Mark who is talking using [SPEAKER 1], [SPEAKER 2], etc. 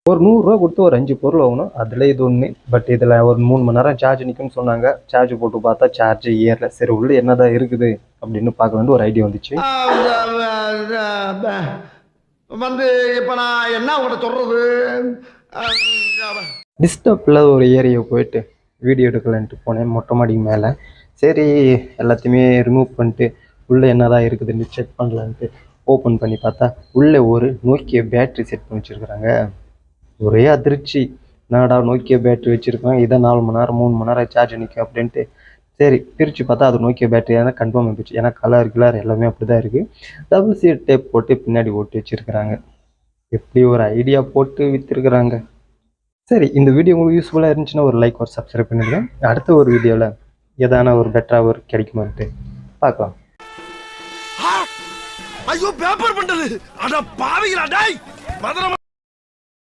[SPEAKER 1] ஒரு 100 ரூபா கொடுத்து ஒரு 5 பொருள் வாங்கணும். அதில் இது ஒன்று. பட் இதில் ஒரு 3 மணி நேரம் சார்ஜ் நிற்கும்னு சொன்னாங்க. சார்ஜ் போட்டு பார்த்தா சார்ஜ் ஏறல. சரி உள்ளே என்னதான் இருக்குது அப்படின்னு பார்க்கலான்னு ஒரு ஐடியா வந்துச்சு.
[SPEAKER 2] வந்து இப்போ நான் என்ன உங்கள்கிட்ட சொல்றது?
[SPEAKER 1] டிஸ்டர்பில் ஒரு ஏரியா போயிட்டு வீடியோ எடுக்கலான்ட்டு போனேன் மொட்டை மாடிக்கு மேலே. சரி எல்லாத்தையுமே ரிமூவ் பண்ணிட்டு உள்ளே என்னதான் இருக்குதுன்னு செக் பண்ணலான்ட்டு ஓப்பன் பண்ணி பார்த்தா உள்ளே ஒரு நோக்கியா பேட்ரி செட் பண்ணி வச்சுருக்குறாங்க. ஒரே அதிர்ச்சி. என்னடா நோக்கியா பேட்ரி வச்சுருக்காங்க, இதை 4 மணி நேரம் 3 மணி நேரம் சார்ஜ் நிற்கும் அப்படின்ட்டு. சரி பிரித்து பார்த்தா அது நோக்கியா பேட்டரியான கன்ஃபார்ம் ஆகிடுச்சு. ஏன்னா கலர் எல்லாமே அப்படி தான் இருக்குது. டபுள் சீட் டேப் போட்டு பின்னாடி ஓட்டி வச்சுருக்குறாங்க. எப்படி ஒரு ஐடியா போட்டு விற்றுருக்குறாங்க. சரி இந்த வீடியோ உங்களுக்கு யூஸ்ஃபுல்லாக இருந்துச்சுன்னா ஒரு லைக் ஒரு சப்ஸ்கிரைப் பண்ணிடுங்க. அடுத்த ஒரு வீடியோவில் எதான ஒரு பெட்டராக ஒரு கிடைக்குமான்ட்டு பார்க்கலாம்.
[SPEAKER 2] ஐயோ பேப்பர் பண்டது அட பாவிகளா டேய் மதன